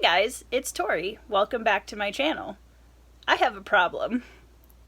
guys, it's Tori. Welcome back to my channel. I have a problem.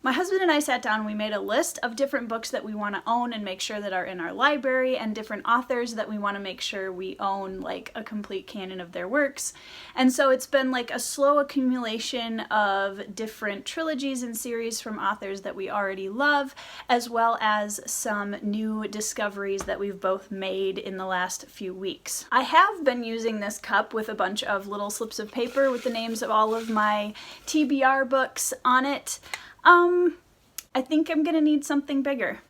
My husband and I sat down and we made a list of different books that we want to own and make sure that are in our library, and different authors that we want to make sure we own like a complete canon of their works. And so it's been like a slow accumulation of different trilogies and series from authors that we already love, as well as some new discoveries that we've both made in the last few weeks. I have been using this cup with a bunch of little slips of paper with the names of all of my TBR books on it. I think I'm gonna need something bigger.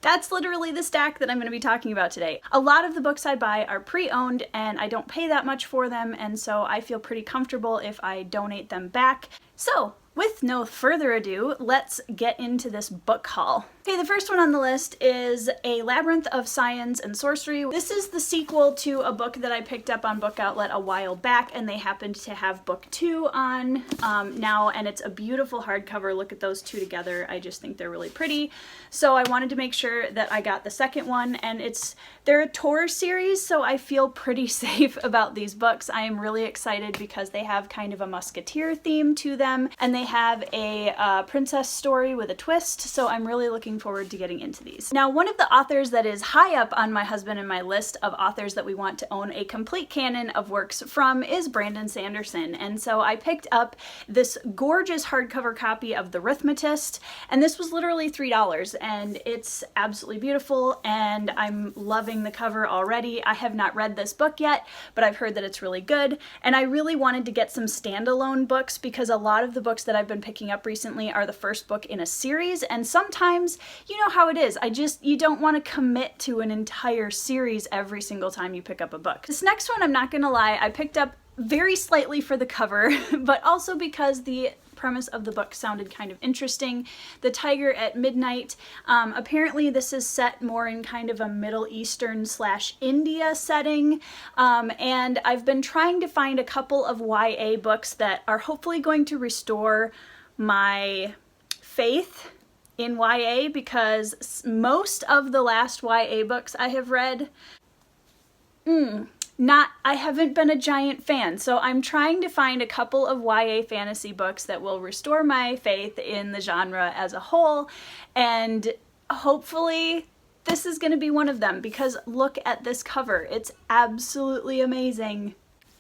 That's literally the stack that I'm going to be talking about today. A lot of the books I buy are pre-owned and I don't pay that much for them, and so I feel pretty comfortable if I donate them back. So, with no further ado, let's get into this book haul. Okay, the first one on the list is A Labyrinth of Scions and Sorcery. This is the sequel to a book that I picked up on Book Outlet a while back, and they happened to have book 2 on now, and it's a beautiful hardcover. Look at those two together. I just think they're really pretty. So I wanted to make sure that I got the second one, and they're a Tor series, so I feel pretty safe about these books. I am really excited because they have kind of a musketeer theme to them, and they have a princess story with a twist, so I'm really looking forward to getting into these. Now, one of the authors that is high up on my husband and my list of authors that we want to own a complete canon of works from is Brandon Sanderson, and so I picked up this gorgeous hardcover copy of The Rithmatist, and this was literally $3, and it's absolutely beautiful, and I'm loving the cover already. I have not read this book yet, but I've heard that it's really good, and I really wanted to get some standalone books because a lot of the books that I've been picking up recently are the first book in a series, and sometimes, you know how it is, you don't want to commit to an entire series every single time you pick up a book. This next one, I'm not gonna lie, I picked up very slightly for the cover, but also because the premise of the book sounded kind of interesting. The Tiger at Midnight. Apparently this is set more in kind of a Middle Eastern / India setting, and I've been trying to find a couple of YA books that are hopefully going to restore my faith in YA, because most of the last YA books I have read, I haven't been a giant fan, so I'm trying to find a couple of YA fantasy books that will restore my faith in the genre as a whole, and hopefully this is going to be one of them, because look at this cover. It's absolutely amazing.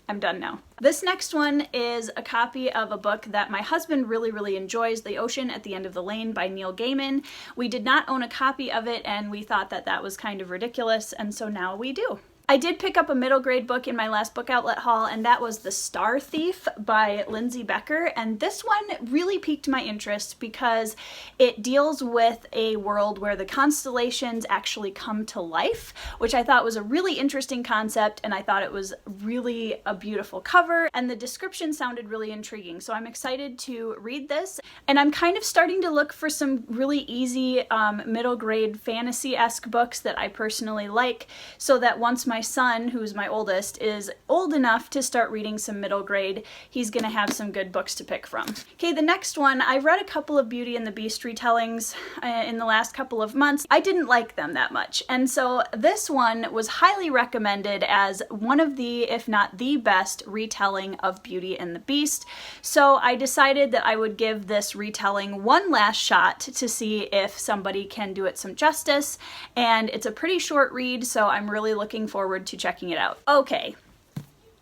I'm done now. This next one is a copy of a book that my husband really enjoys, The Ocean at the End of the Lane by Neil Gaiman. We did not own a copy of it, and we thought that that was kind of ridiculous, and so now we do. I did pick up a middle grade book in my last Book Outlet haul, and that was The Star Thief by Lindsey Becker, and this one really piqued my interest because it deals with a world where the constellations actually come to life, which I thought was a really interesting concept, and I thought it was really a beautiful cover, and the description sounded really intriguing, so I'm excited to read this. And I'm kind of starting to look for some really easy middle grade fantasy-esque books that I personally like, so that once my son, who's my oldest, is old enough to start reading some middle grade, he's gonna have some good books to pick from. Okay, the next one, I've read a couple of Beauty and the Beast retellings in the last couple of months. I didn't like them that much, and so this one was highly recommended as one of the, if not the best, retelling of Beauty and the Beast. So I decided that I would give this retelling one last shot to see if somebody can do it some justice, and it's a pretty short read, so I'm really looking forward to checking it out. Okay,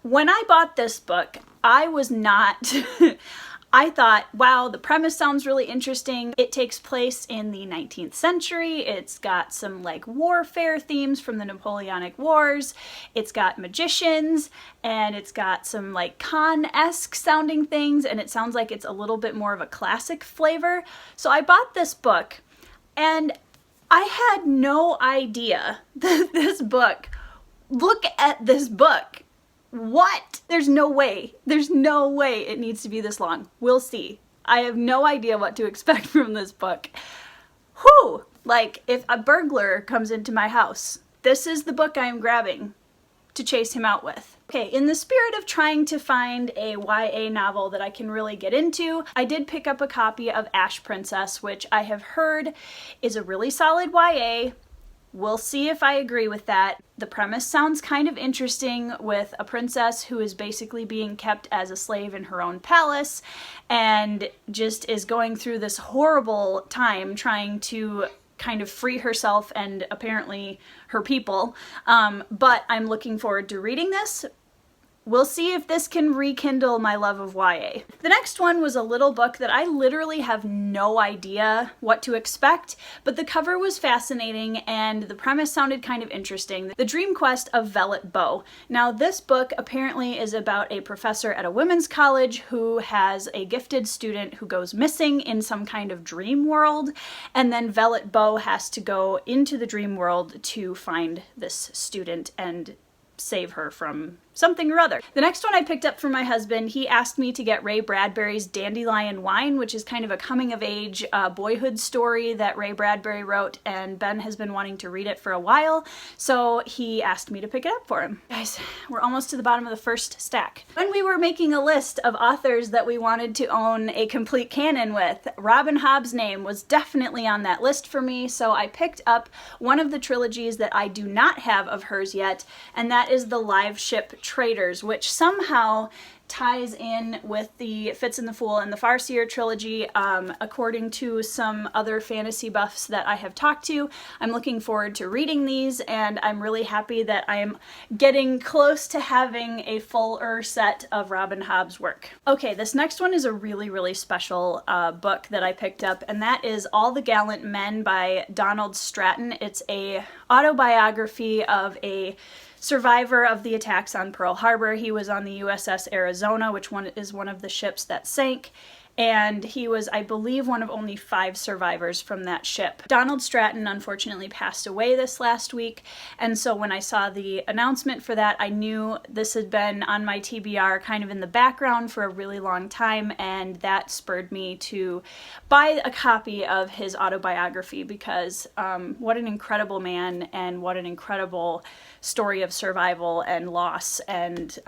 when I bought this book, I was not I thought, wow, the premise sounds really interesting. It takes place in the 19th century. It's got some like warfare themes from the Napoleonic Wars. It's got magicians, and it's got some like con-esque sounding things, and it sounds like it's a little bit more of a classic flavor. So I bought this book, and I had no idea that this book, look at this book. What? There's no way it needs to be this long. We'll see. I have no idea what to expect from this book. Whew! Like, if a burglar comes into my house, this is the book I am grabbing to chase him out with. Okay, in the spirit of trying to find a YA novel that I can really get into, I did pick up a copy of Ash Princess, which I have heard is a really solid YA. We'll see if I agree with that. The premise sounds kind of interesting, with a princess who is basically being kept as a slave in her own palace and just is going through this horrible time trying to kind of free herself and apparently her people. But I'm looking forward to reading this. We'll see if this can rekindle my love of YA. The next one was a little book that I literally have no idea what to expect, but the cover was fascinating and the premise sounded kind of interesting. The Dream Quest of Vellitt Bow. Now, this book apparently is about a professor at a women's college who has a gifted student who goes missing in some kind of dream world, and then Vellitt Bow has to go into the dream world to find this student and save her from something or other. The next one I picked up from my husband. He asked me to get Ray Bradbury's Dandelion Wine, which is kind of a coming-of-age boyhood story that Ray Bradbury wrote, and Ben has been wanting to read it for a while, so he asked me to pick it up for him. Guys, we're almost to the bottom of the first stack. When we were making a list of authors that we wanted to own a complete canon with, Robin Hobb's name was definitely on that list for me, so I picked up one of the trilogies that I do not have of hers yet, and that is the Liveship Traders, which somehow ties in with the Fitz and the Fool and the Farseer trilogy, according to some other fantasy buffs that I have talked to. I'm looking forward to reading these, and I'm really happy that I'm getting close to having a fuller set of Robin Hobb's work. Okay, this next one is a really, really special book that I picked up, and that is All the Gallant Men by Donald Stratton. It's a autobiography of a survivor of the attacks on Pearl Harbor. He was on the USS Arizona, which is one of the ships that sank, and he was, I believe, one of only 5 survivors from that ship. Donald Stratton unfortunately passed away this last week, and so when I saw the announcement for that, I knew this had been on my TBR kind of in the background for a really long time, and that spurred me to buy a copy of his autobiography, because what an incredible man, and what an incredible story of survival and loss. And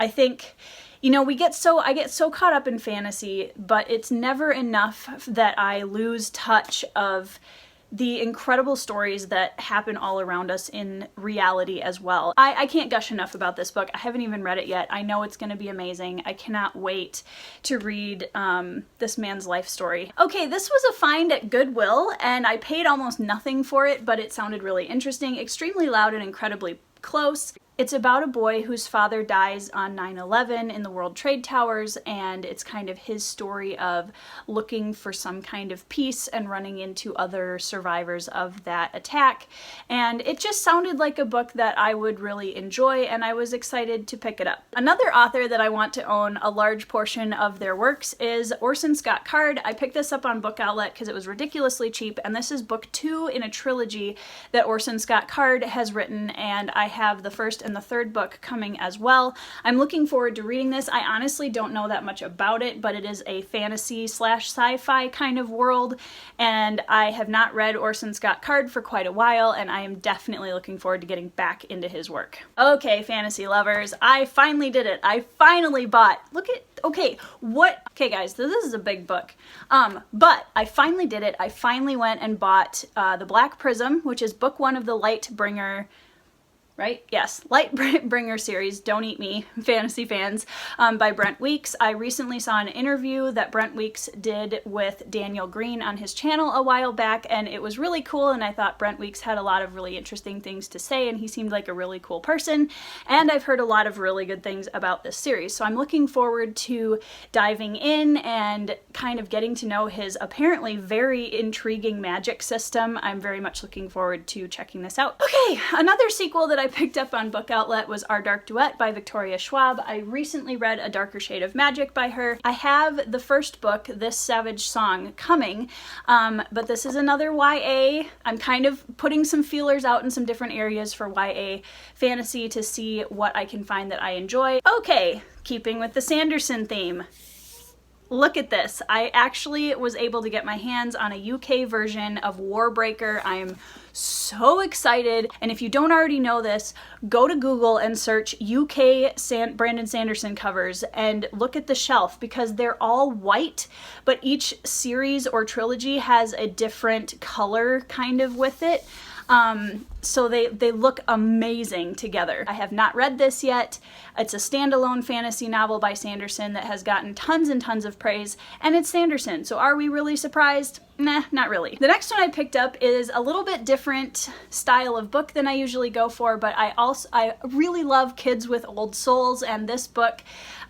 I think, you know, I get so caught up in fantasy, but it's never enough that I lose touch of the incredible stories that happen all around us in reality as well. I can't gush enough about this book. I haven't even read it yet. I know it's going to be amazing. I cannot wait to read this man's life story. Okay, this was a find at Goodwill, and I paid almost nothing for it, but it sounded really interesting, extremely loud and incredibly close. It's about a boy whose father dies on 9/11 in the World Trade Towers, and it's kind of his story of looking for some kind of peace and running into other survivors of that attack. And it just sounded like a book that I would really enjoy, and I was excited to pick it up. Another author that I want to own a large portion of their works is Orson Scott Card. I picked this up on Book Outlet because it was ridiculously cheap, and this is book 2 in a trilogy that Orson Scott Card has written, and I have the first and the third book coming as well. I'm looking forward to reading this. I honestly don't know that much about it, but it is a fantasy / sci-fi kind of world, and I have not read Orson Scott Card for quite a while, and I am definitely looking forward to getting back into his work. Okay, fantasy lovers, I finally did it. I finally bought, okay guys, this is a big book, but I finally did it. I finally went and bought The Black Prism, which is book 1 of the Lightbringer, right? Yes, Lightbringer series, Don't Eat Me, fantasy fans, by Brent Weeks. I recently saw an interview that Brent Weeks did with Daniel Greene on his channel a while back, and it was really cool, and I thought Brent Weeks had a lot of really interesting things to say, and he seemed like a really cool person, and I've heard a lot of really good things about this series, so I'm looking forward to diving in and kind of getting to know his apparently very intriguing magic system. I'm very much looking forward to checking this out. Okay, another sequel that I picked up on Book Outlet was Our Dark Duet by Victoria Schwab. I recently read A Darker Shade of Magic by her. I have the first book, This Savage Song, coming, but this is another YA. I'm kind of putting some feelers out in some different areas for YA fantasy to see what I can find that I enjoy. Okay, keeping with the Sanderson theme. Look at this. I actually was able to get my hands on a UK version of Warbreaker. I'm so excited, and if you don't already know this, go to Google and search UK Brandon Sanderson covers and look at the shelf, because they're all white, but each series or trilogy has a different color kind of with it. So they look amazing together. I have not read this yet. It's a standalone fantasy novel by Sanderson that has gotten tons and tons of praise, and it's Sanderson, so are we really surprised? Nah, not really. The next one I picked up is a little bit different style of book than I usually go for, but I really love kids with old souls, and this book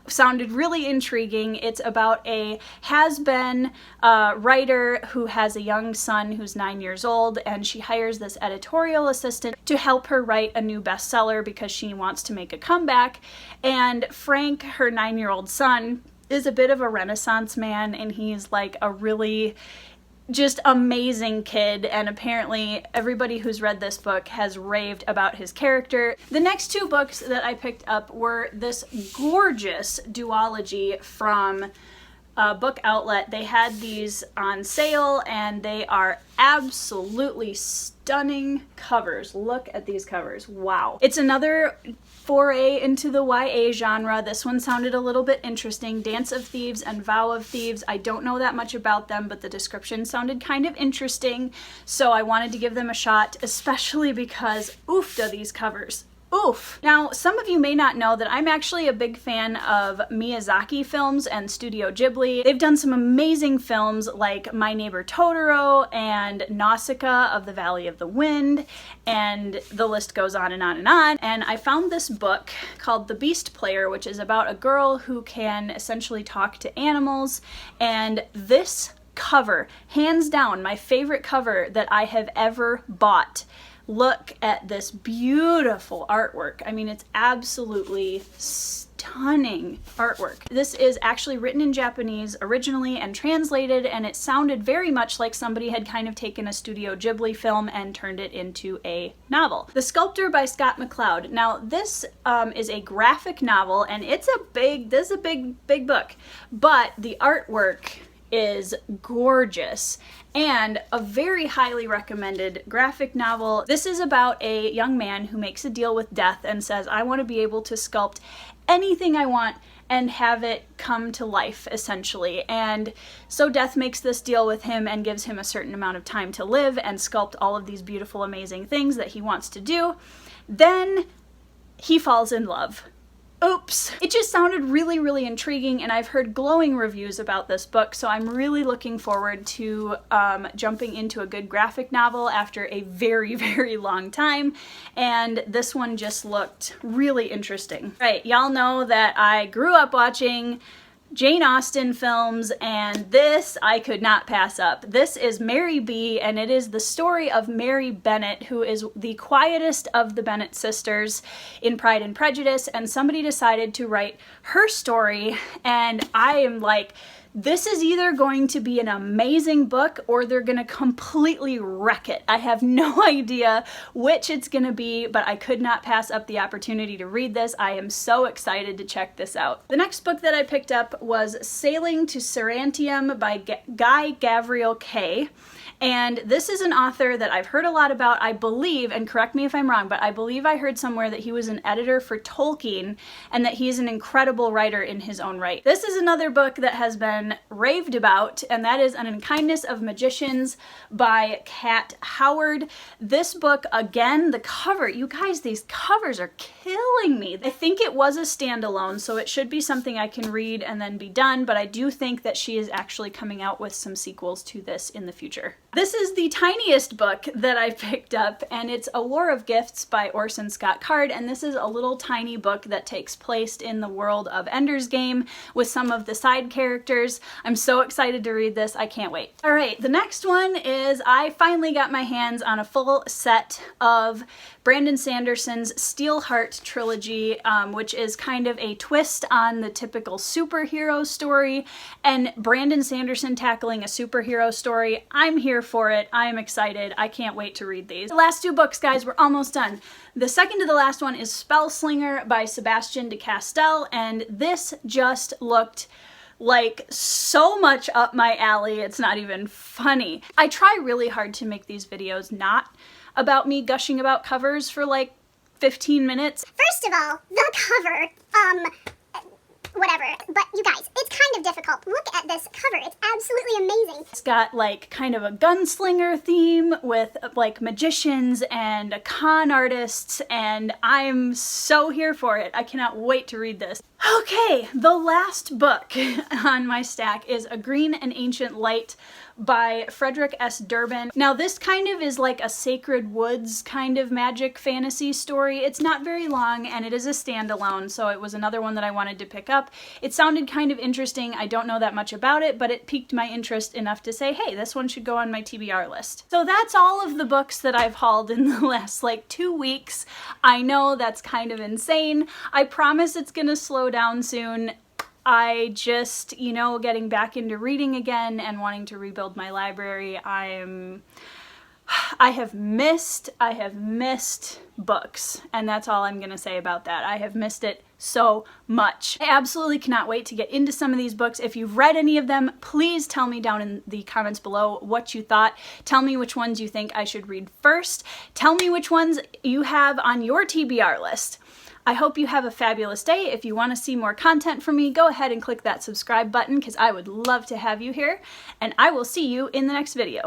sounded really intriguing. It's about a has-been writer who has a young son who's 9 years old, and she hires this editorial assistant to help her write a new bestseller because she wants to make a comeback. And Frank, her 9-year-old son, is a bit of a Renaissance man, and he's like a really just amazing kid, and apparently everybody who's read this book has raved about his character. The next two books that I picked up were this gorgeous duology from Book Outlet. They had these on sale, and they are absolutely stunning covers. Look at these covers. Wow. It's another foray into the YA genre. This one sounded a little bit interesting. Dance of Thieves and Vow of Thieves. I don't know that much about them, but the description sounded kind of interesting, so I wanted to give them a shot, especially because oofda, these covers. Oof. Now, some of you may not know that I'm actually a big fan of Miyazaki films and Studio Ghibli. They've done some amazing films like My Neighbor Totoro and Nausicaa of the Valley of the Wind, and the list goes on and on and on. And I found this book called The Beast Player, which is about a girl who can essentially talk to animals, and this cover, hands down, my favorite cover that I have ever bought. Look at this beautiful artwork. I mean, it's absolutely stunning artwork. This is actually written in Japanese originally and translated, and it sounded very much like somebody had kind of taken a Studio Ghibli film and turned it into a novel. The Sculptor by Scott McCloud. Now, this is a graphic novel, and this is a big book, but the artwork is gorgeous and a very highly recommended graphic novel. This is about a young man who makes a deal with death and says, I want to be able to sculpt anything I want and have it come to life, essentially. And so death makes this deal with him and gives him a certain amount of time to live and sculpt all of these beautiful, amazing things that he wants to do. Then he falls in love. Oops. It just sounded really, really intriguing, and I've heard glowing reviews about this book, so I'm really looking forward to jumping into a good graphic novel after a very, very long time, and this one just looked really interesting. Right, y'all know that I grew up watching Jane Austen films, and this I could not pass up. This is Mary B, and it is the story of Mary Bennet, who is the quietest of the Bennet sisters in Pride and Prejudice, and somebody decided to write her story, and I am like, this is either going to be an amazing book or they're going to completely wreck it. I have no idea which it's going to be, but I could not pass up the opportunity to read this. I am so excited to check this out. The next book that I picked up was Sailing to Serantium by Guy Gavriel Kay. And this is an author that I've heard a lot about, I believe, and correct me if I'm wrong, but I believe I heard somewhere that he was an editor for Tolkien and that he's an incredible writer in his own right. This is another book that has been raved about, and that is An Unkindness of Magicians by Kat Howard. This book, again, the cover, you guys, these covers are killing me. I think it was a standalone, so it should be something I can read and then be done, but I do think that she is actually coming out with some sequels to this in the future. This is the tiniest book that I picked up, and it's A War of Gifts by Orson Scott Card, and this is a little tiny book that takes place in the world of Ender's Game with some of the side characters. I'm so excited to read this. I can't wait. All right, the next one is I finally got my hands on a full set of Brandon Sanderson's Steelheart trilogy, which is kind of a twist on the typical superhero story, and Brandon Sanderson tackling a superhero story. I'm here for it. I'm excited. I can't wait to read these. The last two books, guys, we're almost done. The second to the last one is Spellslinger by Sebastian de Castell, and this just looked like so much up my alley. It's not even funny. I try really hard to make these videos not about me gushing about covers for like 15 minutes. First of all, the cover, whatever, but you guys, it's kind of difficult. Look at this cover. It's absolutely amazing. It's got like kind of a gunslinger theme with like magicians and con artists, and I'm so here for it. I cannot wait to read this. Okay, the last book on my stack is A Green and Ancient Light by Frederick S. Durbin. Now this kind of is like a Sacred Woods kind of magic fantasy story. It's not very long and it is a standalone, so it was another one that I wanted to pick up. It sounded kind of interesting. I don't know that much about it, but it piqued my interest enough to say, hey, this one should go on my TBR list. So that's all of the books that I've hauled in the last like 2 weeks. I know that's kind of insane. I promise it's gonna slow down soon. I just, you know, getting back into reading again and wanting to rebuild my library. I have missed books, and that's all I'm gonna say about that. I have missed it so much. I absolutely cannot wait to get into some of these books. If you've read any of them, please tell me down in the comments below what you thought. Tell me which ones you think I should read first. Tell me which ones you have on your TBR list. I hope you have a fabulous day. If you want to see more content from me, go ahead and click that subscribe button because I would love to have you here, and I will see you in the next video.